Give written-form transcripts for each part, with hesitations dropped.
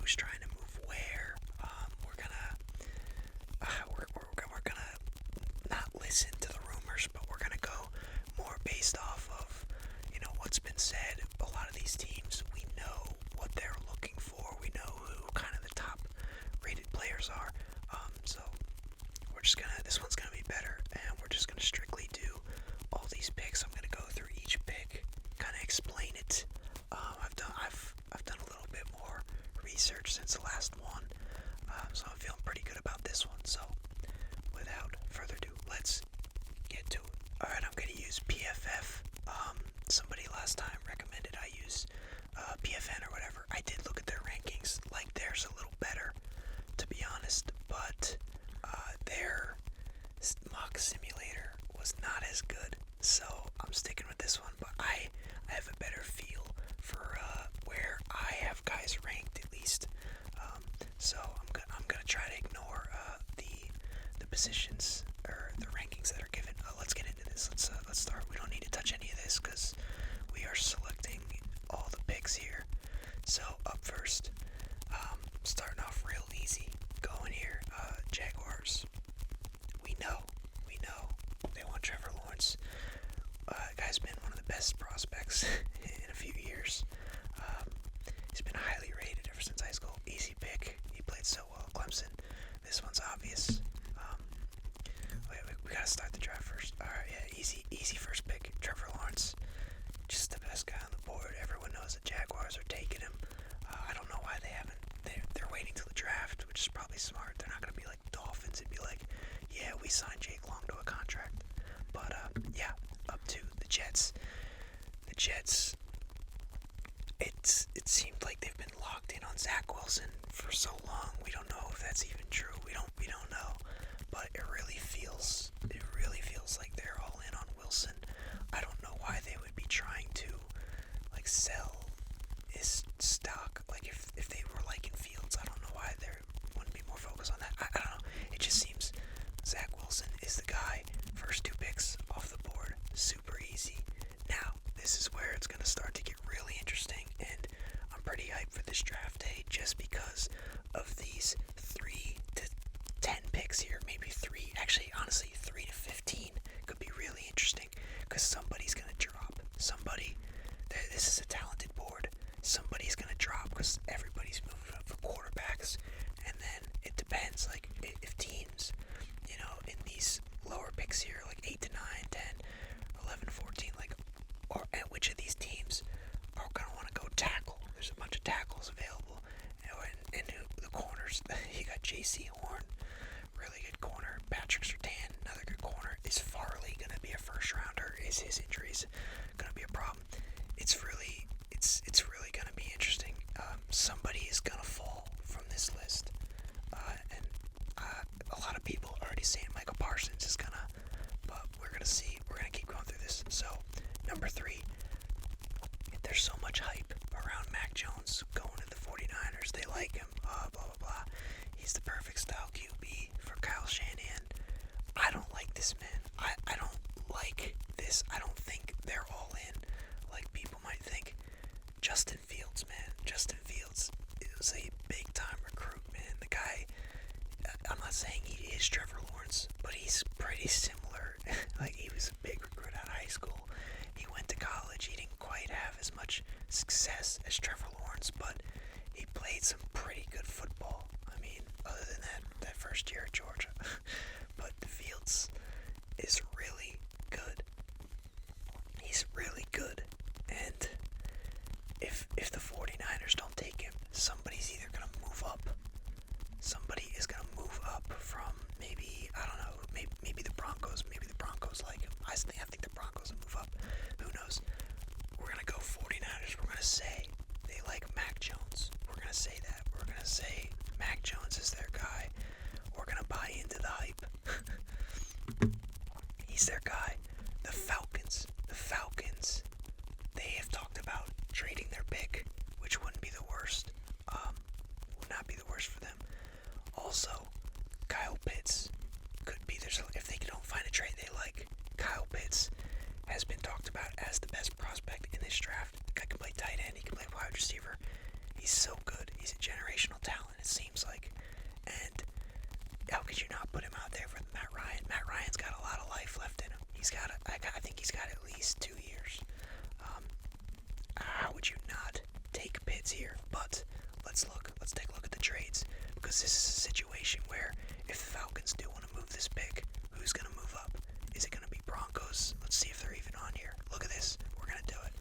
who's trying to move where. We're gonna not listen to the rumors, but we're gonna go more based off of what's been said. A lot of these teams, we know what they're looking for. We know who kind of the top rated players are. So we're just gonna. This one's gonna be better, and we're just gonna strictly do all these picks. I'm gonna go through each pick, kind of explain it. I've done a little bit more research since the last one, so I'm feeling pretty good about this one. So without further ado, let's get to it. All right, I'm gonna use PFF. Somebody last time recommended I use PFN or whatever. I did look at their rankings. Like theirs a little better, to be honest, but their mock simulator was not as good. So I'm sticking with this one, but I have a better feel for where I have guys ranked at least. So I'm gonna try to ignore the positions or the rankings that are given. Let's get into this. Let's start. We don't need to touch any of this because we are selecting all the picks here. So up first, starting off real easy. Going here, Jaguars. We know they want Trevor Lawrence. Guy's been one of the best prospects in a few years. He's been highly rated ever since high school. Easy pick. He played so well. Clemson. This one's obvious. We gotta start the drive first. Alright, yeah, easy first pick. Trevor Lawrence. Just the best guy on the board. Everyone knows the Jaguars are taking him. I don't know why they haven't. They're waiting till the draft, which is probably smart. They're not gonna be like Dolphins and be like, yeah, we signed Jake Long to a contract. But yeah, up to the Jets. The Jets. It seemed like they've been locked in on Zach Wilson for so long. We don't know if that's even true. We don't know. But it really feels like they're all in on Wilson. I don't know why they would be trying to like sell his stock. Like if they were liking Fields, I don't know why they wouldn't be more focused on that. I don't know. It just seems Zach Wilson is the guy. First two picks off the board, super easy. Now this is where it's gonna start to get really interesting, and I'm pretty hyped for this draft day just because of these 3 to 10 picks here. Maybe actually honestly 3 to 15 could be really interesting because somebody's gonna drop. This is a talented board. Somebody's gonna drop because everybody's moving up for quarterbacks, and then it depends. Like if teams, in these lower picks here, like 8 to 9, 10, 11, 14, or at which of these teams are gonna want to go tackle. There's a bunch of tackles available, and the corners. You got J.C. Horn, really good corner. Patrick Surtain, another good corner. Is Farley gonna be a first rounder? Is his injuries gonna be a problem? It's really gonna be interesting. Somebody is gonna fall from this list, and a lot of people are already saying Michael Parsons is gonna, but we're gonna see. We're gonna keep going through this. So number 3, there's so much hype around Mac Jones going to the 49ers. They like him. Blah blah blah. He's the perfect style QB for Kyle Shanahan. I don't like this man. I don't like this. I don't think they're all in like people might think. Justin Fields, man. Justin Fields, it was a big time recruit, man. The guy, I'm not saying he is Trevor Lawrence, but he's pretty similar. Like, he was a big recruit out of high school. He went to college. He didn't quite have as much success as Trevor Lawrence, but he played some pretty good football. I mean, other than that first year at Georgia. But Fields is really good. He's really good. And if the 49ers don't take him, somebody's either going to move up. Somebody is going to move up from maybe, I don't know, maybe the Broncos. Maybe the Broncos like him. I think the Broncos will move up. Who knows? We're going to go 49ers. We're going to say they like Mac Jones. We're going to say that. We're going to say Mac Jones is their guy. We're going to buy into the hype. He's their guy. The Falcons. They have talked about trading their pick, which wouldn't be the worst. Would not be the worst for them. Also, Kyle Pitts could be there. If they don't find a trade they like, Kyle Pitts has been talked about as the best prospect in this draft. The guy can play tight end. He can play wide receiver. He's so good. He's a generational talent, it seems like. And how could you not put him out there for Matt Ryan? Matt Ryan's got a lot of life left in him. I think he's got at least 2 years. How would you not take Pitts here? But let's take a look at the trades, because this is a situation where if the Falcons do want to move this pick, who's going to move up? Is it going to be Broncos? Let's see if they're even on here. Look at this. We're going to do it.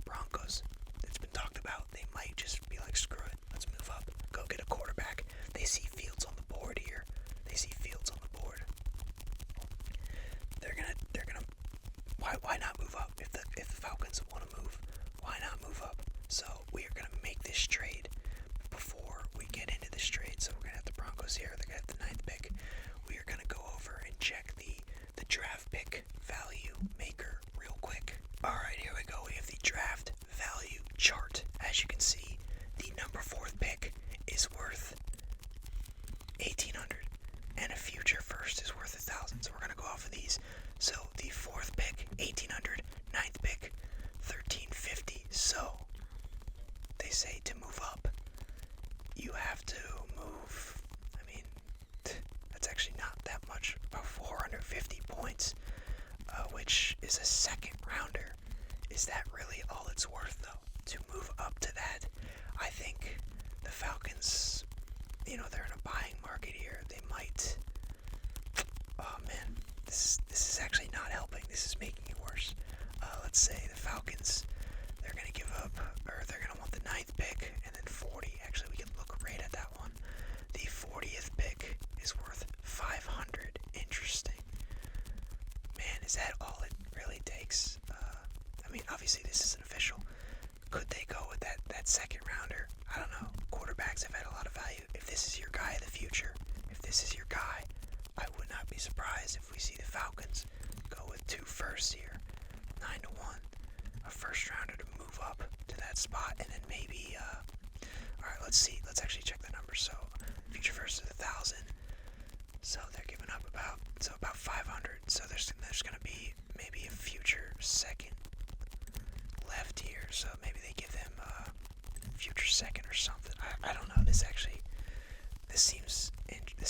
Broncos. It's been talked about. They might just be like, screw it. Let's move up. Go get a quarterback. They see Fields on the board here. They see Fields on the board. They're gonna. Why not move up? If the Falcons want to move, why not move up? So we are gonna make this trade. Before we get into this trade, so we're gonna have the Broncos here. They're gonna have the 9th pick. We are gonna go over and check the draft pick value maker real quick. All right, here we go. We have the draft value chart. As you can see, the number 4th pick is worth 1,800, and a future first is worth 1,000. So we're gonna go off of these. So the 4th pick, 1,800, 9th pick, 1,350. So they say to move up, you have to move. I mean, that's actually not that much. About 450 points, which is a 2nd rounder. Is that really all it's worth, though? To move up to that, I think the Falcons, they're in a buying market here. They might. Oh man, this is actually not helping. This is making it worse. Let's say the Falcons, they're gonna give up, or they're gonna want the 9th pick and then 40. Actually, we can look right at that one. The 40th pick is worth 500. Interesting. Man, is that all it really takes? I mean, obviously this isn't official. Could they go with that 2nd rounder? I don't know. Quarterbacks have had a lot of value. If this is your guy of the future, if this is your guy, I would not be surprised if we see the Falcons go with 2 firsts here. 9-1. A 1st rounder to move up to that spot, and then maybe, alright, let's see. Let's actually check the numbers. So, future first is 1,000. So they're giving up about 500. So there's going to be maybe a future 2nd left here. So maybe they give them a future 2nd or something. I don't know. This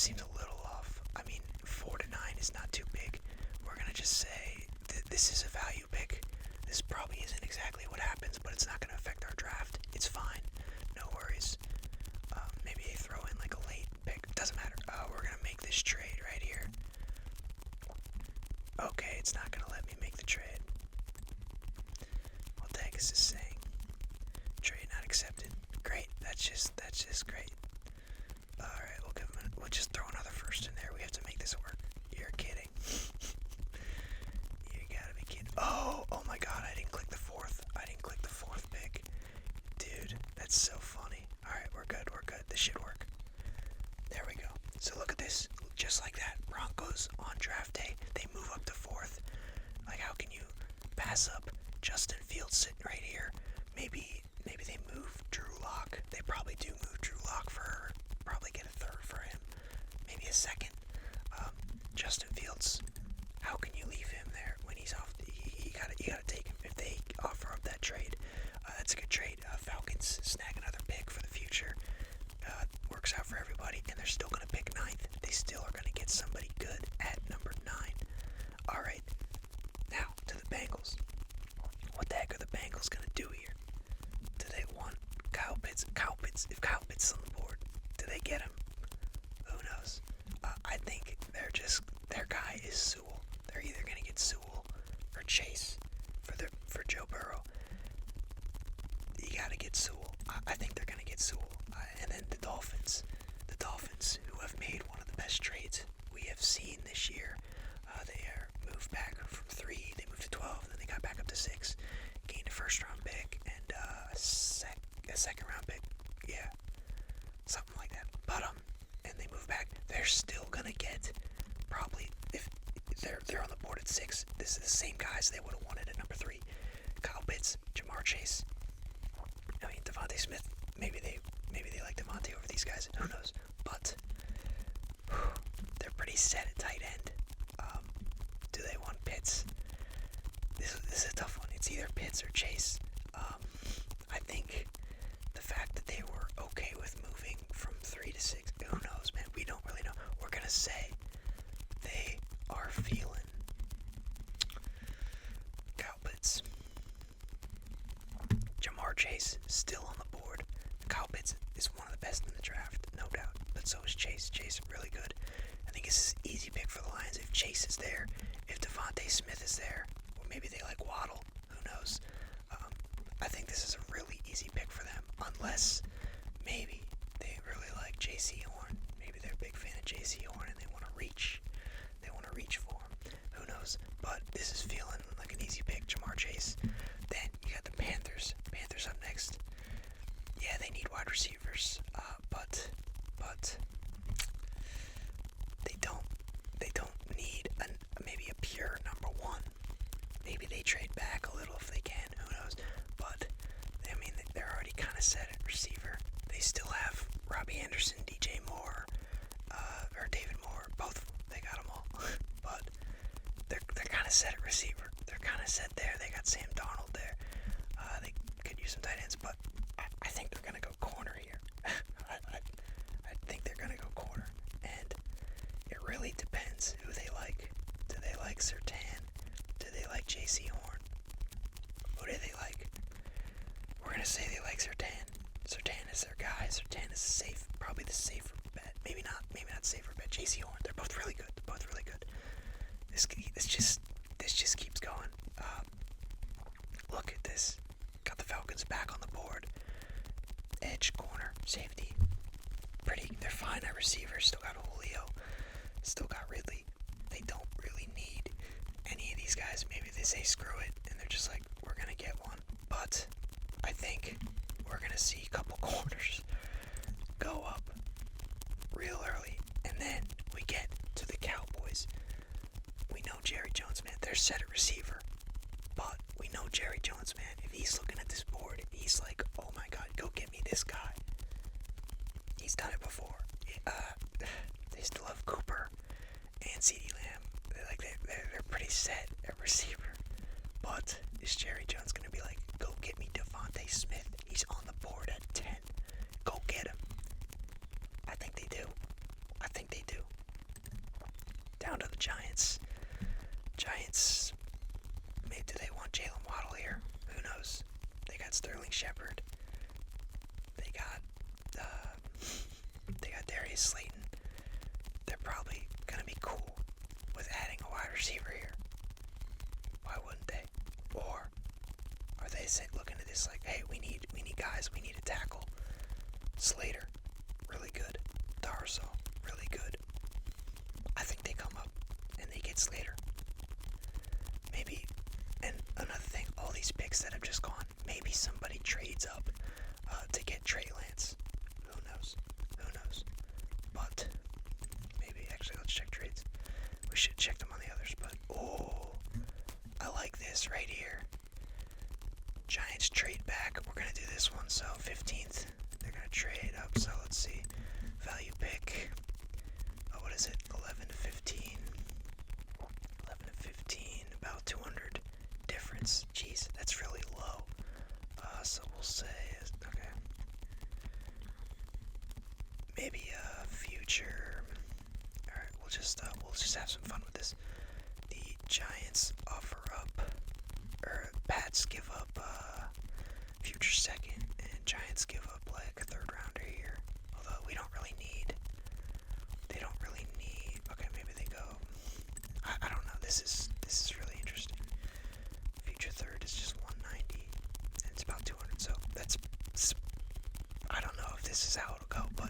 seems a little off. I mean, 4-9 is not too big. We're gonna just say this is a value pick. This probably isn't exactly what happens, but it's not gonna affect our draft. It's fine. No worries. Maybe they throw in like a late pick. Doesn't matter. We're gonna make this trade right here. Okay, it's not gonna let me make the trade. What the heck is this saying? Trade not accepted. Great. That's just great. Alright, we'll just throw another 1st in there. We have to make this work. You're kidding. You gotta be kidding. Oh my god, I didn't click the 4th. I didn't click the 4th pick. Dude, that's so funny. Alright, we're good. This should work. There we go. So look at this. Just like that. Broncos on draft day. They move up to 4th. Like, how can you pass up Justin Fields sitting right here? Maybe they move Drew Lock. They probably do move Drew Lock for, probably get a 3rd for him. Maybe a 2nd. Justin Fields, how can you leave him there when he's off? You gotta take him if they offer up that trade. That's a good trade. Falcons snag another pick for the future. Works out for everybody, and they're still gonna pick 9th. They still are gonna get somebody good at number 9. Alright, now to the Bengals. What the heck are the Bengals gonna do here? Do they want Kyle Pitts? If Kyle Pitts is on the board, do they get him? Who knows? I think their guy is Sewell. They're either gonna get Sewell or Chase for Joe Burrow. You gotta get Sewell. I think they're gonna get Sewell. And then the Dolphins, who have made one of the best trades we have seen this year. They are moved back from 3, they moved to 12, and then they got back up to 6. Gained a 1st round pick and a 2nd round pick. Yeah, something like that. But and they move back. They're still gonna get, probably, if they're on the board at 6. This is the same guys they would have wanted at number 3. Kyle Pitts, Jamar Chase. I mean, Devontae Smith. Maybe they like Devontae over these guys. Who knows? But they're pretty set at tight end. Do they want Pitts? This is a tough one. It's either Pitts or Chase. I think the fact that they were Chase still on the board. Kyle Pitts is one of the best in the draft, no doubt. But so is Chase. Chase really good. I think it's an easy pick for the Lions if Chase is there, if Devontae Smith is there, or maybe they like Waddle. Who knows? I think this is a really easy pick for them, unless maybe they really like J.C. Horn. Maybe they're a big fan of J.C. Horn and they want to reach. They want to reach for him. Who knows? But this is feeling like an easy pick, Jamar Chase. Then you got the Panthers. Panthers up next. Yeah, they need wide receivers, but they don't need maybe a pure number one. Maybe they trade back a little if they can. Who knows? But I mean, they're already kind of set at receiver. They still have Robbie Anderson, DJ Moore, or David Moore. Both they got them all. But they're kind of set at receiver. They're kind of set there. They got Sam Darnold there. They could use some tight ends, but I think they're gonna go corner here. I think they're gonna go corner, and it really depends who they like. Do they like Surtain? Do they like J.C. Horn? Who do they like? We're gonna say they like Surtain. Surtain is their guy. Surtain is safe, probably the safer bet. Maybe not safer bet. J.C. Horn. They're both really good. This just keeps going. Look at this. Got the Falcons back on the board. Edge, corner, safety. They're fine at receiver. Still got Julio. Still got Ridley. They don't really need any of these guys. Maybe they say screw it and they're just like, we're gonna get one. But I think we're gonna see a couple corners go up real early. And then we get to the Cowboys. We know Jerry Jones, man. They're set at receiver. But we know Jerry Jones, man. If he's looking at this board, he's like, oh my God, go get me this guy. He's done it before. They still have Cooper and CeeDee Lamb. They're pretty set at receiver. But is Jerry Jones going to be like, go get me Devontae Smith? He's on the board at 10. Go get him. I think they do. Down to the Giants. Maybe do they want Jalen Waddle here? Who knows? They got Sterling Shepard. They got Darius Slayton. They're probably gonna be cool with adding a wide receiver here. Why wouldn't they? Or are they looking at this like, hey, we need guys, we need a tackle. Slater, really good. Darso, really good. I think they come up and they get Slater. Maybe, and another thing, all these picks that have just gone, maybe somebody trades up to get Trey Lance. Who knows? But maybe, actually, let's check trades. We should check them on the others, but I like this right here. Giants trade back. We're gonna do this one. So 15th, they're gonna trade up. So let's see, value pick. What is it? 11 to 15. 11 to 15. About 200 difference. Jeez, that's really low. So we'll say, okay, maybe a future. All right, we'll just have some fun with this. The Giants offer up, or Pats give up future second, and Giants give up like a third rounder here. Although they don't really need. Okay, maybe they go. I don't know. This is really interesting. Future third is just 190, and it's about 200. So that's. I don't know if this is how it'll go, but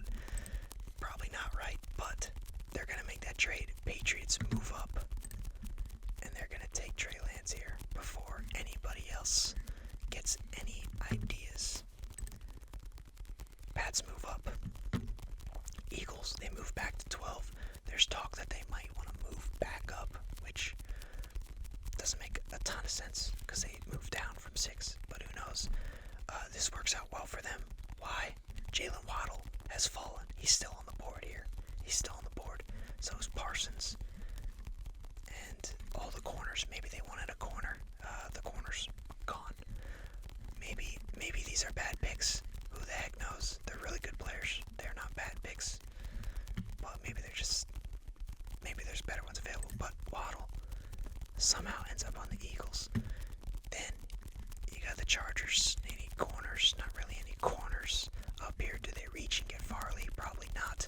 probably not right. But they're gonna make that trade. Patriots move up, and they're gonna take Trey Lance here before anybody else gets any ideas. Pats move up. Eagles, they move back to 12. There's talk that they might want to move back up, which doesn't make a ton of sense because they moved down from 6, but who knows? This works out well for them. Why? Jalen Waddle has fallen. He's still on the board here. So is Parsons. And all the corners, maybe they wanted a corner. The corner's gone. Maybe these are bad picks. Who the heck knows? They're really good players. They're not bad picks. But maybe there's better ones available. But Waddle somehow ends up on the Eagles. Then you got the Chargers. They need corners. corners. Not really any corners up here. Do they reach and get Farley? Probably not.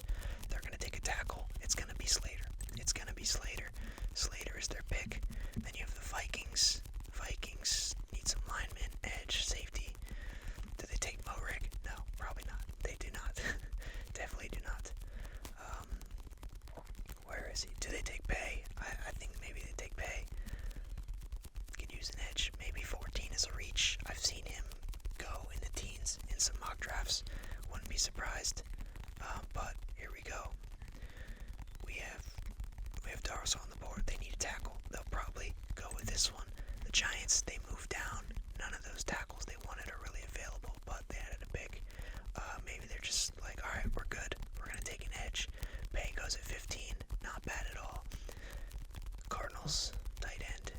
They're going to take a tackle. It's going to be Slater. It's going to be Slater. Slater is their pick. Then you have the Vikings. Vikings need some linemen, edge, safety. Do they take Morig? No, probably not. They do not. Definitely do not. Where is he? Do they take Pay? I think maybe they take Pay. Could use an edge. Maybe 14 is a reach. I've seen him go in the teens in some mock drafts. Wouldn't be surprised. But here we go. We have Darso on the board. They need a tackle. They'll probably go with this one. The Giants, they moved down. None of those tackles they wanted are really available, but they added a pick. Maybe they're just like, all right, we're good. We're gonna take an edge. Pay goes at 15. Not bad at all. Cardinals, tight end,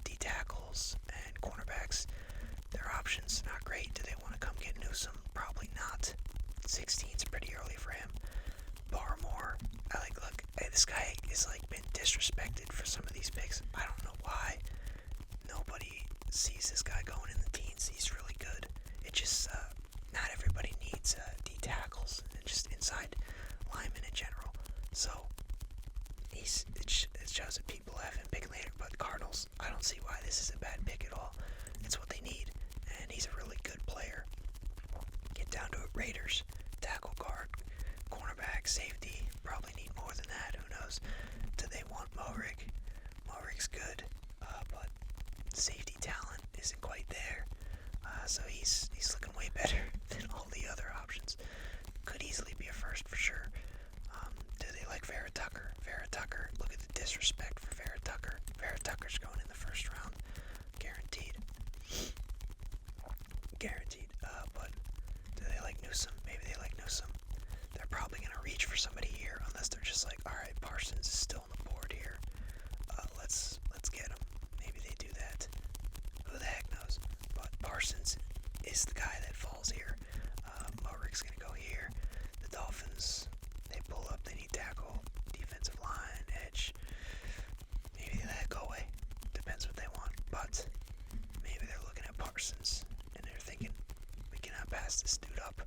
D tackles and cornerbacks. Their options not great. Do they want to come get Newsome? Probably not. 16's pretty early for him. Barmore, look, this guy is been disrespected for some of these picks. I don't know why. Nobody sees this guy going in the teens. He's really good. It just, not everybody needs D tackles and just inside linemen in general. So, it shows that people have him pick later, but Cardinals, I don't see why this is a bad pick at all. It's what they need, and he's a really good player. Get down to it. Raiders, tackle, guard, cornerback, safety. Probably need more than that. Who knows? Do they want Morig? Morig's good, but safety talent isn't quite there. So he's looking way better than all the other options. Could easily be a first for sure. Do they like Vera Tucker? Vera Tucker, look at the disrespect for Vera Tucker. Vera Tucker's going in the first round. Guaranteed. Guaranteed. But do they like Newsome? Maybe they like Newsome. They're probably going to reach for somebody here unless they're just like, alright, Parsons is still on the board here. Let's get him. Maybe they do that. Who the heck knows? But Parsons is the guy that falls here. Morig's going to go here. The Dolphins, they pull up, they need tackle, defensive line, edge. Maybe they let it go away. Depends what they want. But maybe they're looking at Parsons and they're thinking, we cannot pass this dude up.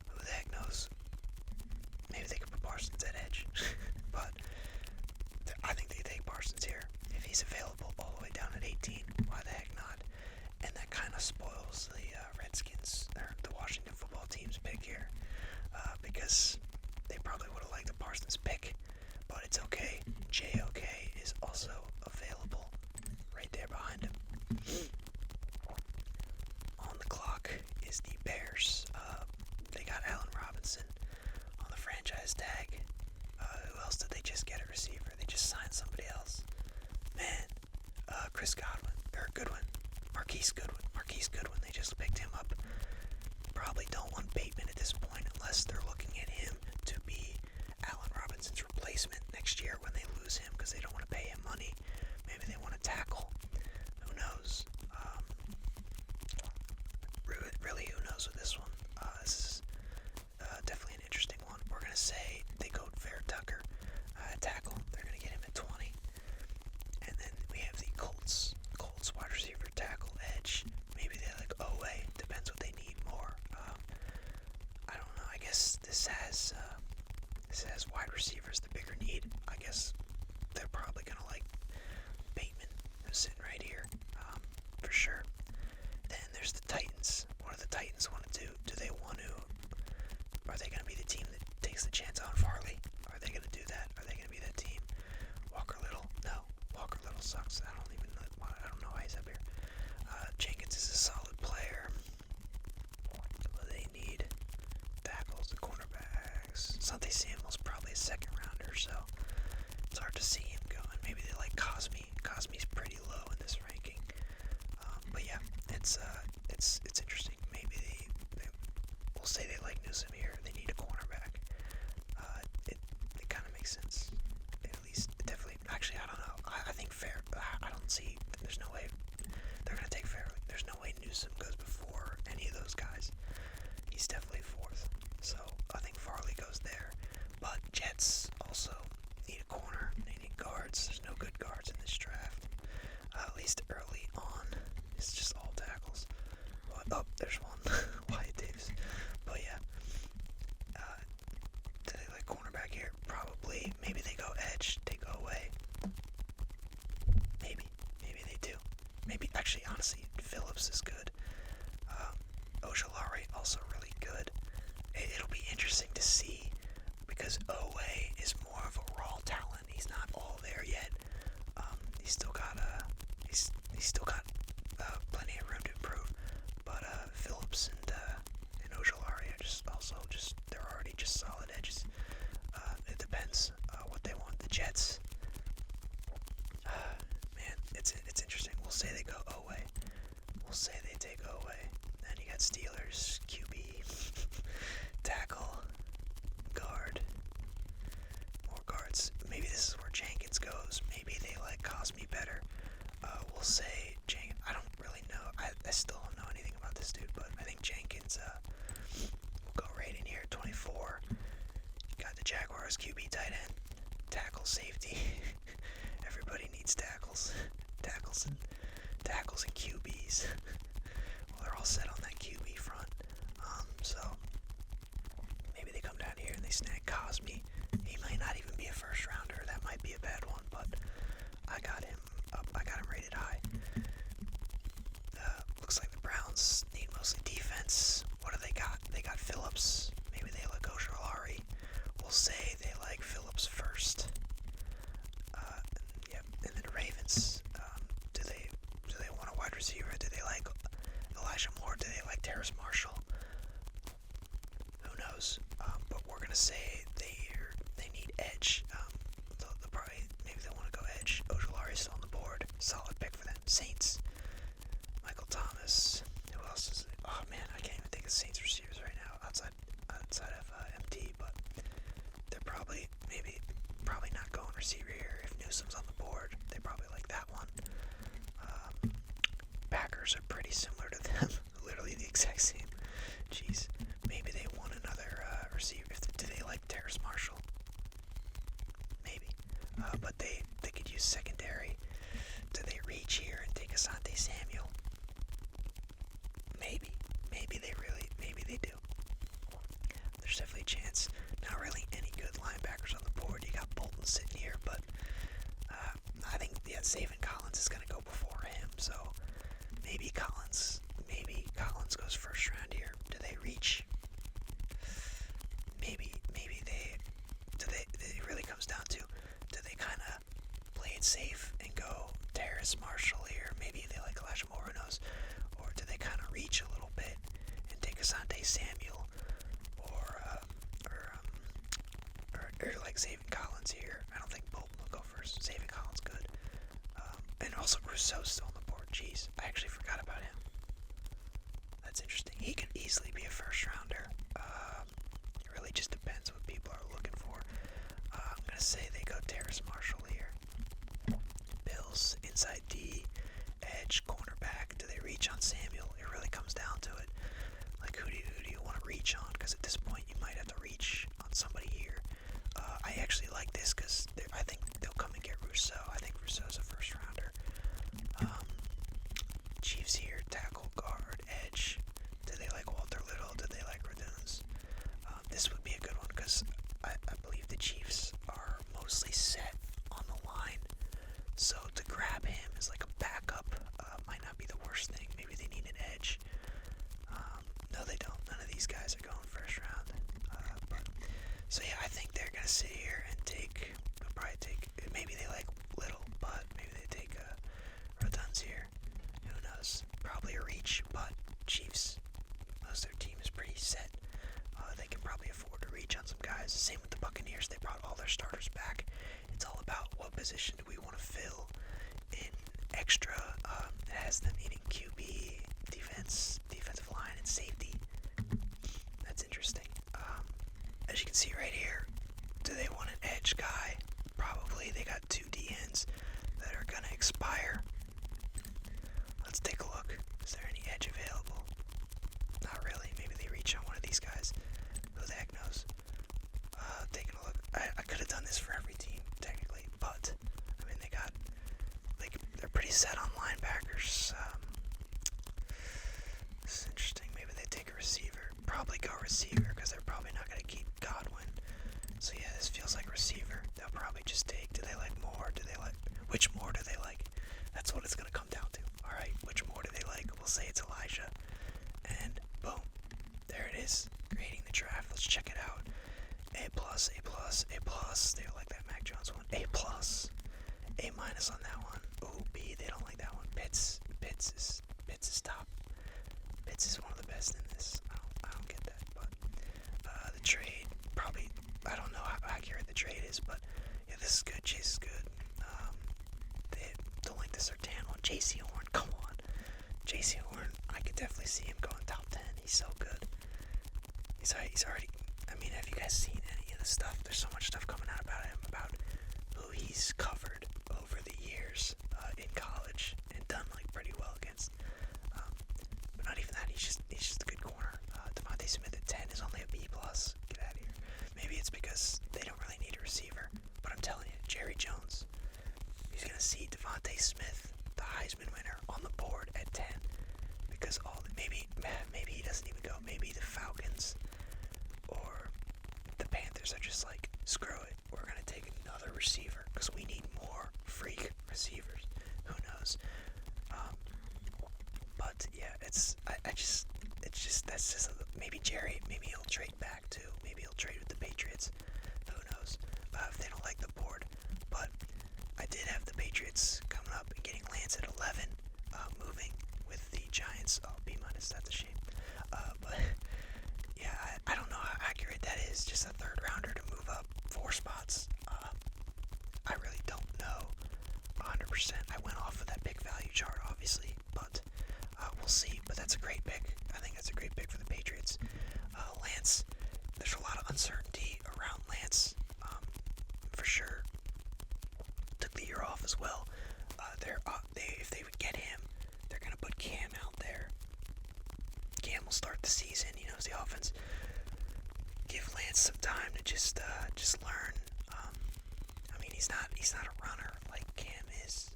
Who the heck knows? Maybe they could put Parsons at edge. But I think they take Parsons here. If he's available all the way down at 18, why the heck not? And that kind of spoils the Redskins, or the Washington football team's pick here. Because they probably would have liked the Parsons pick. But it's okay. JOK is also available right there behind him. On the clock is the Bears. They got Allen Robinson on the franchise tag. Who else did they just get a receiver? They just signed somebody else. Man, Chris Godwin, or Goodwin. Marquise Goodwin. They just picked him up. Probably don't want Bateman at this point unless they're looking at him to be Allen Robinson's replacement next year when they lose him because they don't want to pay him money. Maybe they want to tackle. Who knows? Really, who knows with this one? This is definitely an interesting one. We're going to say they go Vera Tucker, tackle. They're going to get him at 20. And then we have the Colts wide receiver, tackle, edge. Maybe they like Owe. Depends what they need more. I don't know. I guess this has wide receivers the bigger need. I guess they're probably going to like Bateman, who's sitting right here, for sure. Then there's the Titans. What do the Titans want to do? Are they going to be the team that takes the chance on Farley? Are they going to do that? Are they going to be that team? Walker Little? No. Walker Little sucks. I don't know why he's up here. Jenkins is a solid player. What do they need? Tackles, the cornerbacks. Sante Samuel's probably a second rounder, so it's hard to see him going. Maybe they like Cosme. Cosme's pretty low in this ranking. But yeah, it's interesting. Maybe we'll say they like Newsome here. They need a cornerback. It kind of makes sense. At least, definitely. Actually, I don't know. I think I don't see. There's no way they're gonna take Fairley. There's no way Newsome goes before any of those guys. He's definitely fourth. So I think Farley goes there. But Jets also need a corner. They need guards. There's no good guards in this draft. At least early on. It's just all tackles. Phillips is good. Ojolari also really good. It'll be interesting to see because Owe is more of a raw talent. He's not all there yet. He's still got plenty of room to improve. But Phillips and Ojolari are they're already just solid edges. It depends what they want. The Jets, man, it's interesting. We'll say they go Owe. We'll say they take Owe. Then you got Steelers, QB, tackle, guard, more guards. Maybe this is where Jenkins goes. Maybe they like Cosme better. We'll say Jenkins. I don't really know. I still don't know anything about this dude, but I think Jenkins will go right in here. 24. Got the Jaguars QB tight end, tackle, safety. Everybody needs tackles, tackles and QBs. Well, they're all set on that QB front. So maybe they come down here and they snag Cosme. He might not even be a first rounder. That might be a bad one, but I got him up. I got him rated high. Looks like the Browns need mostly defense. What do they got? They got Phillips. Maybe they like Ojolari. We'll say they like Phillips first. Yep. And then Ravens. Do they want a wide receiver? Do they like Elijah Moore? Do they like Terrace Marshall? Who knows? But we're gonna say they need edge. They'll probably maybe they want to go edge. Ojolari's still on the board. Solid pick for them. Saints. Michael Thomas. Who else is it? Oh man, I can't even think of Saints receivers right now outside of MT. But they're probably not going receiver here. If Newsom's on the board, they probably like that one. Packers are pretty similar to them. Literally the exact same. Jeez. Maybe they want another receiver. Do they like Terrace Marshall? Maybe. But they could use secondary. Do they reach here and take Asante Samuel? Maybe. Maybe they do. There's definitely a chance. Not really any good linebackers on the board. You got Bolton sitting here, but I think Zaven Collins is gonna go before him. So maybe Collins goes first round here. Do they reach? Maybe they. It really comes down to, do they kind of play it safe and go Terrace Marshall here? Maybe they like Elijah Moore, who knows? Or do they kind of reach a little bit and take Asante Samuel or like Zaven Collins here? I don't think Bolton will go first. Zaven Collins good. And also Rousseau's still on the board. Jeez, I actually forgot about him. That's interesting. He could easily be a first rounder. It really just depends what people are looking for. I'm gonna say they go Terrace Marshall here. Bills, inside D, edge, cornerback. Do they reach on Samuel? It really comes down to it. Like, who do you want to reach on? Because at this point, you might have to reach on somebody here. I actually like this because I think they'll come and get Rousseau. I think Rousseau's a first rounder. Chiefs here, tackle, guard, edge. Do they like Walter Little? Do they like Raduns? This would be a good one because I believe the Chiefs are mostly set on the line. So to grab him as like a backup might not be the worst thing. Maybe they need an edge. No, they don't. None of these guys are going first round. So yeah, I think they're gonna sit here and probably take. Maybe they like Little, but maybe they take Raduns here. Who knows? Probably a reach, but Chiefs. Most of their team is pretty set. They can probably afford to reach on some guys. Same with the Buccaneers. They brought all their starters back. It's all about what position do we want to fill in extra. It has them needing QB, defensive line, and safety. That's interesting. As you can see right here, do they want an edge guy? Probably. They got 2 DNs that are gonna expire. Let's take a look. Is there any edge available? Not really. Maybe they reach on one of these guys. Who the heck knows? Taking a look. I could have done this for every team, technically, but I mean they're pretty set on linebackers. This is interesting. Maybe they take a receiver. Probably go receiver because they're probably not going to keep Godwin. So yeah, this feels like receiver. They'll probably just take. Do they like Moore? Which Moore do they like? That's what it's going to come down to. All right, which Moore do they like? we'll say it's Elijah. And boom, there it is, grading the draft. Let's check it out. A plus, A plus, A plus. They don't like that Mac Jones one. A plus, A minus on that one. Ooh, B. They don't like that one. Pitts is top. Pitts is one of the best in this. I don't get that, but the trade probably. I don't know how accurate the trade is, but yeah, this is good. Chase is good. They don't like the Sertan one. J.C. Horn, come on. J.C. Horn, I could definitely see him going top 10. He's so good. He's already. I mean, have you guys seen any of the stuff? There's so much stuff coming out about him, about who he's covered over the years in college and done like pretty well against. But not even that. He's just a good corner. Devontae Smith at 10 is only a B plus. Get out of here. Maybe it's because they don't really need a receiver. But I'm telling you, Jerry Jones, he's gonna see Devontae Smith, the Heisman winner, on the board at 10 because maybe he doesn't even go. Maybe the Falcons or the Panthers are just like, screw it, we're gonna take another receiver because we need more freak receivers. Who knows? But yeah, maybe Jerry, maybe he'll trade back too. Maybe he'll trade with the Patriots. Who knows? If they don't like the board. But I did have the Patriots coming up and getting Lance at 11, moving with the Giants. Oh, B minus, that's a shame. But yeah, I don't know how accurate that is. Just a third rounder to move up 4 spots. I really don't know 100%. I went off of that pick value chart, obviously, but we'll see. But that's a great pick. I think that's a great pick for the Patriots. Lance, there's a lot of uncertainty around Lance, for sure. Took the year off as well. If they would get him, they're gonna put Cam out there. Cam will start the season. He knows the offense. Give Lance some time to just learn. I mean, he's not a runner like Cam is.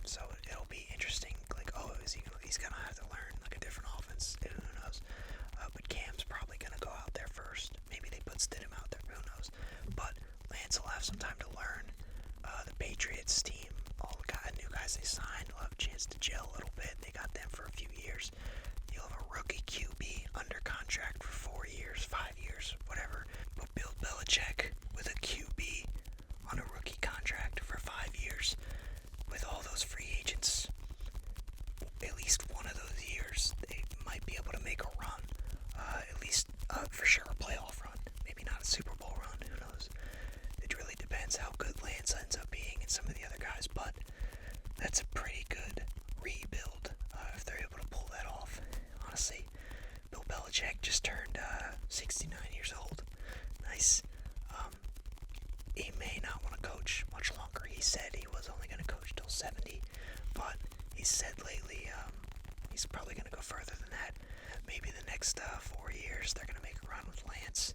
So it'll be interesting. Like, oh, he's gonna have to learn like a different offense. Who knows? But Cam's probably gonna go out there first. Maybe they put Stidham out there. Who knows? But Lance will have some time to learn. The Patriots team, all the new guys they signed, will have a chance to gel a little bit. They got them for a few years. You'll have a rookie QB under contract for 4 years, 5 years, whatever. But Bill Belichick with a QB on a rookie contract for 5 years, with all those free agents, at least one of those years, they might be able to make a run. At least, for sure, a playoff run. Maybe not a Super Bowl run. Who knows? It really depends how good Lance ends up being and some of the other guys, but that's a pretty good rebuild if they're able to pull that off. Honestly, Bill Belichick just turned 69 years old. Nice. He may not want to coach much longer. He said he was only going to coach till 70, but he said lately he's probably going to go further than that. Maybe the next 4 years they're going to make a run with Lance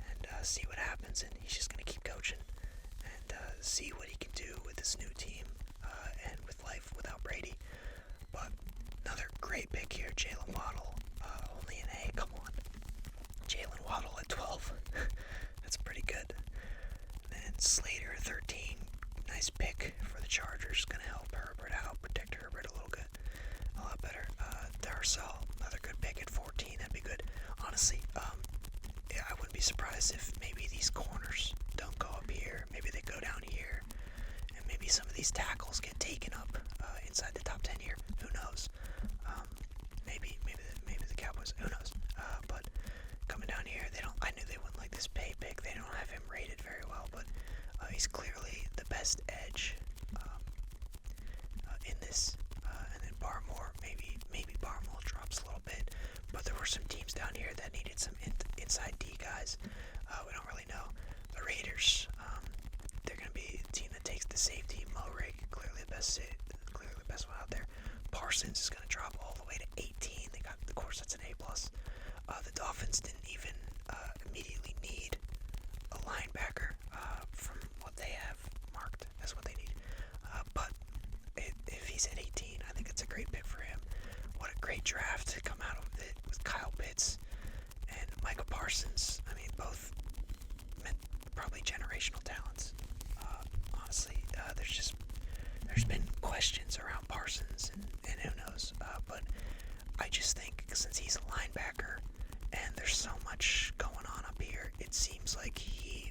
and see what happens, and he's just going to keep coaching and see what he can do with this new team and with life without Brady. But another great pick here, Jalen Waddle, only an A. Come on, Jalen Waddle at 12. That's pretty good. And Slater at 13, nice pick for the Chargers. Gonna help Herbert out, protect Herbert a lot better. Darcel, another good pick at 14. That'd be good. Honestly, yeah, I wouldn't be surprised if maybe these corners don't go up here. Maybe they go down here, and maybe some of these tackles get taken up inside the top 10 here. Who knows? Maybe the Cowboys. Who knows? But coming down here, I knew they wouldn't like this pay pick. They don't have him rated very well, but he's clearly the best edge in this. And then Barmore, maybe Barmore drops a little bit, but there were some teams down here that needed some inside D guys. We don't really know. The Raiders, they're going to be the team that takes the safety. Morig, clearly the best one out there. Parsons is going to drop all the way to 18. They got, of course, that's an A+. The Dolphins didn't even immediately need a linebacker from what they have marked as what they need. But if he's at 18, I think it's a great pick for him. What a great draft to come out of it with Kyle Pitts and Micah Parsons. I mean, both probably generational talents. Honestly, there's been questions around Parsons, and who knows. But I just think since he's a linebacker and there's so much going on up here, it seems like he'll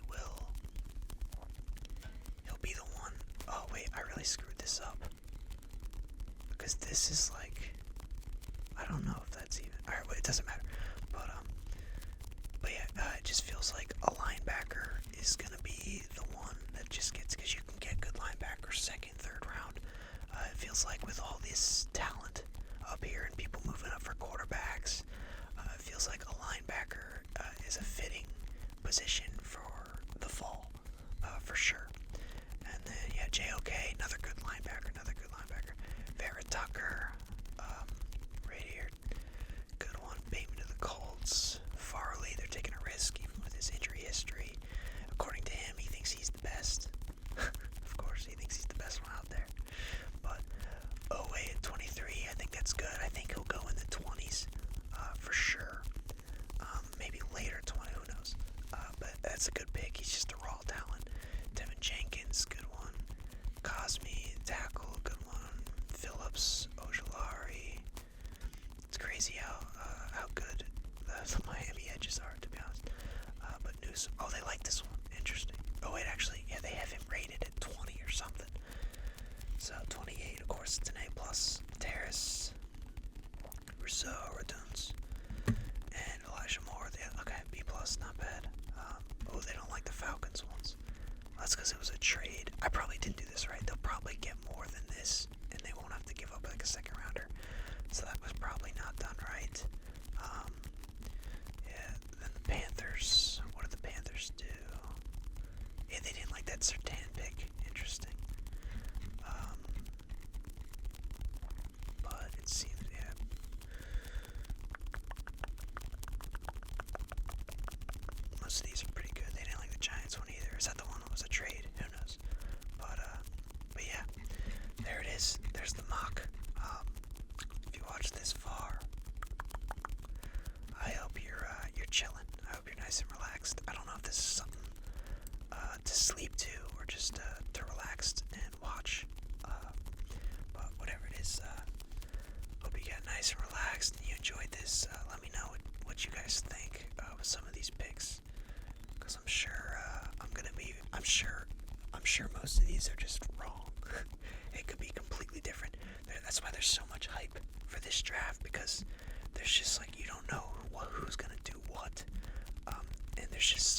be the one. Oh wait, I really screwed this up. Because this is like, I don't know if that's even, alright, well, it doesn't matter. But yeah, it just feels like a linebacker is gonna be the one that just gets, because you can get good linebackers second, third round. It feels like with all this talent up here and people moving up for quarterbacks, it feels like a linebacker is a fitting position for the fall, for sure. And then, yeah, JOK, another good linebacker. Barrett Tucker, right here, good one. Bateman to the Colts. Farley, they're taking a risk even with his injury history. According to him, he thinks he's the best. Of course, he thinks he's the best one out there. But Owe at 23, I think that's good. I think he'll go in the 20s, for sure. Maybe later 20, who knows. But that's a good pick. He's just a raw talent. Devin Jenkins, good one. Cosme, tackle, good one. Phillips, Ojolari. It's crazy how good the Miami edges are, to be honest. But Newsom, oh, they like this one. Interesting. Oh, wait, actually, yeah, they have him rated at 20 or something. So 28, of course, it's an A+. Terrace, Rousseau, Reduns, and Elijah Moore. Okay, B+, not bad. Oh, they don't like the Falcons ones. That's because it was a trade. I probably didn't do this right. They'll probably get more than this, and they won't have to give up like a second rounder. So that was probably not done right. Yeah, then the Panthers. What did the Panthers do? Yeah, they didn't like that Sertan pick. Interesting. But it seems, yeah. Most of these are pretty good. They didn't like the Giants one either. Is that the one that was a trade? Who knows? But yeah, there it is. There's the mock. If you watch this far, I hope you're chilling. I hope you're nice and relaxed. I don't know if this is something to sleep to or just to relax and watch. But whatever it is, hope you got nice and relaxed and you enjoyed this. Let me know what you guys think with some of these picks, because I'm sure I'm sure most of these are just wrong. It could be completely different. That's why there's so much hype for this draft, because there's just like, you don't know who's gonna do what, and there's just